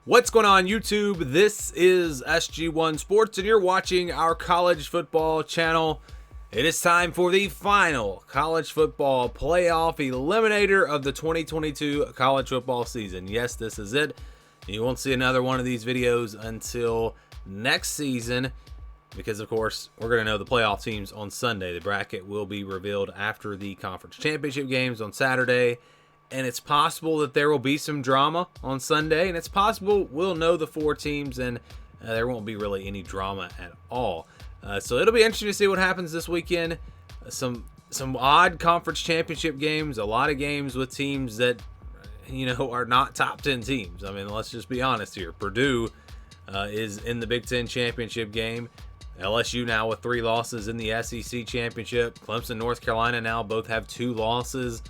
What's going on, YouTube? This is SG1 Sports, and you're watching our college football channel. It is time for the final college football playoff eliminator of the 2022 college football season. Yes, this is it. You won't see another one of these videos until next season because, of course, we're going to know the playoff teams on Sunday. The bracket will be revealed after the conference championship games on Saturday. And it's possible that there will be some drama on Sunday, and it's possible we'll know the four teams and there won't be really any drama at all. So it'll be interesting to see what happens this weekend. Some odd conference championship games, a lot of games with teams that, are not top 10 teams. I mean, let's just be honest here. Purdue is in the Big Ten championship game. LSU now with 3 losses in the SEC championship. Clemson, North Carolina now both have 2 losses.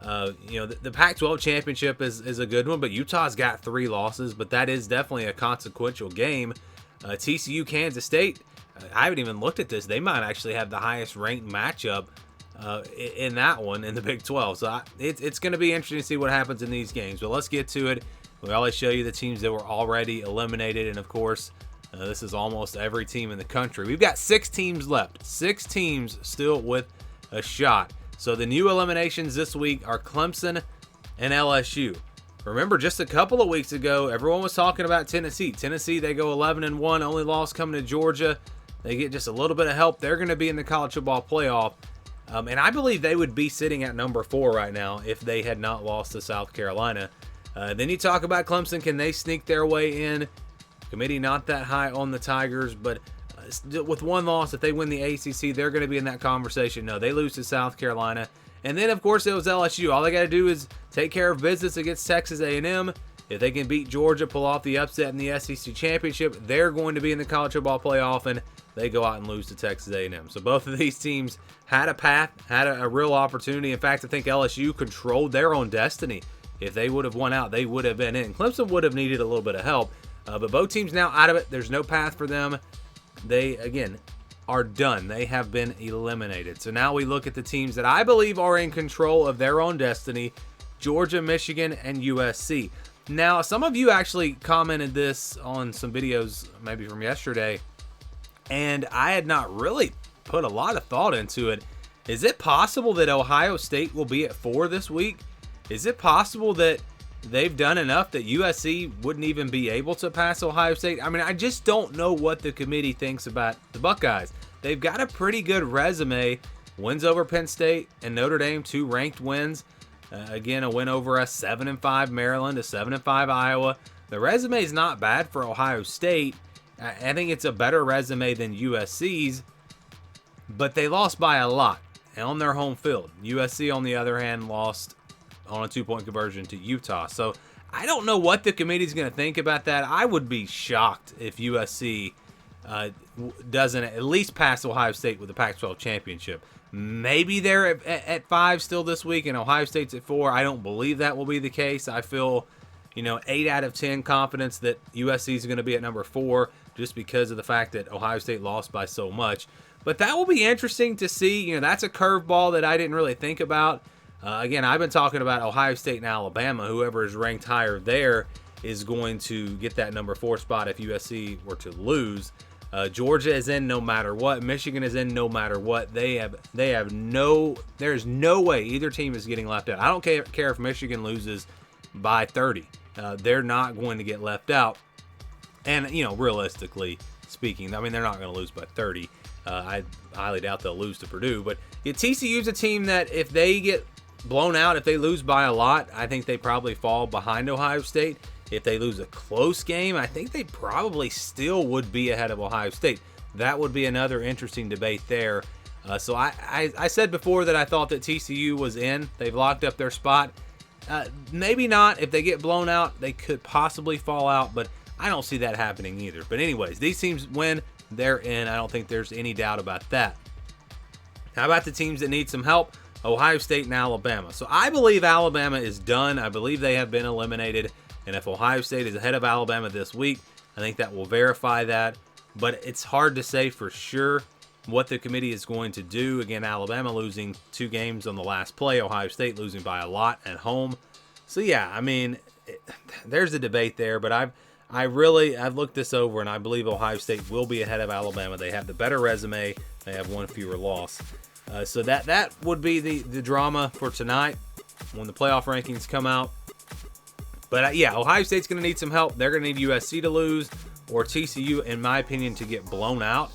The Pac-12 championship is a good one, but Utah's got 3 losses, but that is definitely a consequential game. TCU, Kansas State, I haven't even looked at this. They might actually have the highest ranked matchup in that one in the Big 12. So it's going to be interesting to see what happens in these games, but let's get to it. We always show you the teams that were already eliminated, and of course, this is almost every team in the country. We've got 6 teams left, 6 teams still with a shot. So the new eliminations this week are Clemson and LSU. Remember, just a couple of weeks ago, everyone was talking about Tennessee. Tennessee, they go 11-1, only loss coming to Georgia. They get just a little bit of help. They're going to be in the college football playoff. And I believe they would be sitting at number 4 right now if they had not lost to South Carolina. Then you talk about Clemson. Can they sneak their way in? Committee not that high on the Tigers, but with 1 loss, if they win the ACC, they're going to be in that conversation. No, they lose to South Carolina. And then, of course, it was LSU. All they got to do is take care of business against Texas A&M. If they can beat Georgia, pull off the upset in the SEC championship, they're going to be in the college football playoff, and they go out and lose to Texas A&M. So both of these teams had a path, had a real opportunity. In fact, I think LSU controlled their own destiny. If they would have won out, they would have been in. Clemson would have needed a little bit of help. But both teams now out of it. There's no path for them. They, again, are done. They have been eliminated. So now we look at the teams that I believe are in control of their own destiny: Georgia, Michigan, and USC. Now, some of you actually commented this on some videos, maybe from yesterday, and I had not really put a lot of thought into it. Is it possible that Ohio State will be at 4 this week? Is it possible that they've done enough that USC wouldn't even be able to pass Ohio State? I mean, I just don't know what the committee thinks about the Buckeyes. They've got a pretty good resume. Wins over Penn State and Notre Dame, 2 ranked wins. Again, a win over a 7-5 Maryland, a 7-5 Iowa. The resume is not bad for Ohio State. I think it's a better resume than USC's, but they lost by a lot on their home field. USC, on the other hand, lost on a 2-point conversion to Utah. So I don't know what the committee's going to think about that. I would be shocked if USC doesn't at least pass Ohio State with the Pac-12 championship. Maybe they're at 5 still this week and Ohio State's at 4. I don't believe that will be the case. I feel, 8 out of 10 confidence that USC is going to be at number 4 just because of the fact that Ohio State lost by so much. But that will be interesting to see. That's a curveball that I didn't really think about. Again, I've been talking about Ohio State and Alabama. Whoever is ranked higher there is going to get that number 4 spot if USC were to lose. Georgia is in no matter what. Michigan is in no matter what. There's no way either team is getting left out. I don't care if Michigan loses by 30. They're not going to get left out. And, realistically speaking, I mean, they're not going to lose by 30. I highly doubt they'll lose to Purdue. But TCU's a team that if they get blown out, if they lose by a lot, I think they probably fall behind Ohio State. If they lose a close game, I think they probably still would be ahead of Ohio State. That would be another interesting debate there. So I said before that I thought that TCU was in. They've locked up their spot. Maybe not. If they get blown out, they could possibly fall out, but I don't see that happening either. But anyways, these teams win, they're in. I don't think there's any doubt about that. How about the teams that need some help? Ohio State and Alabama. So I believe Alabama is done. I believe they have been eliminated. And if Ohio State is ahead of Alabama this week, I think that will verify that. But it's hard to say for sure what the committee is going to do. Again, Alabama losing 2 games on the last play. Ohio State losing by a lot at home. So, yeah, I mean, there's a debate there. But I've looked this over, and I believe Ohio State will be ahead of Alabama. They have the better resume. They have one fewer loss. So that would be the drama for tonight when the playoff rankings come out. But yeah, Ohio State's going to need some help. They're going to need USC to lose, or TCU, in my opinion, to get blown out.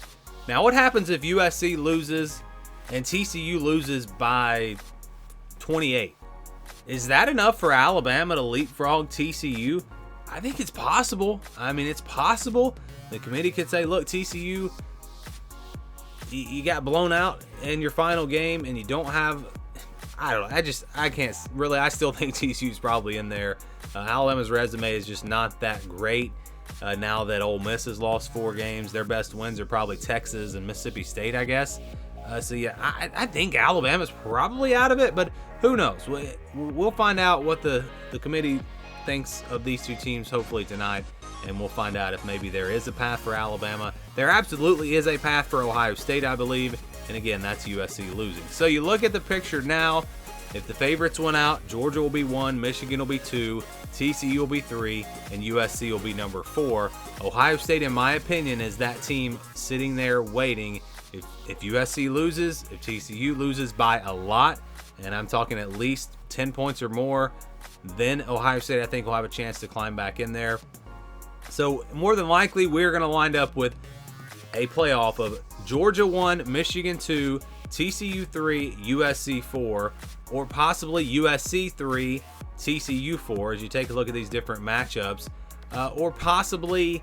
Now, what happens if USC loses and TCU loses by 28? Is that enough for Alabama to leapfrog TCU? I think it's possible. I mean, it's possible. The committee could say, look, TCU, you got blown out in your final game, and you don't have, I don't know. I can't really, I still think TCU's probably in there. Alabama's resume is just not that great. Now that Ole Miss has lost 4 games, their best wins are probably Texas and Mississippi State, I guess. So yeah, I think Alabama's probably out of it, but who knows? We'll find out what the committee thinks of these two teams hopefully tonight, and we'll find out if maybe there is a path for Alabama. There absolutely is a path for Ohio State, I believe, and again, that's USC losing. So you look at the picture now. If the favorites went out, Georgia will be 1, Michigan will be 2, TCU will be 3, and USC will be number 4. Ohio State, in my opinion, is that team sitting there waiting. If USC loses, if TCU loses by a lot, and I'm talking at least 10 points or more, then Ohio State, I think, will have a chance to climb back in there. So more than likely, we're going to wind up with a playoff of Georgia 1, Michigan 2, TCU 3, USC 4, or possibly USC 3, TCU 4, as you take a look at these different matchups, or possibly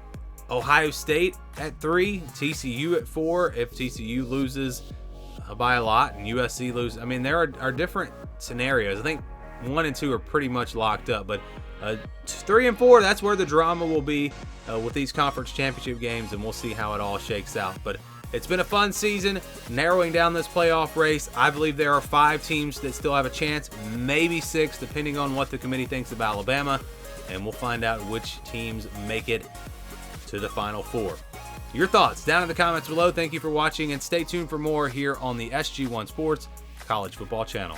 Ohio State at 3, TCU at 4, if TCU loses by a lot and USC loses. I mean, there are different scenarios. I think 1 and 2 are pretty much locked up, but 3 and 4, that's where the drama will be with these conference championship games, and we'll see how it all shakes out. But it's been a fun season, narrowing down this playoff race. I believe there are 5 teams that still have a chance, maybe 6, depending on what the committee thinks of Alabama, and we'll find out which teams make it to the Final 4. Your thoughts down in the comments below. Thank you for watching, and stay tuned for more here on the SG1 Sports College Football Channel.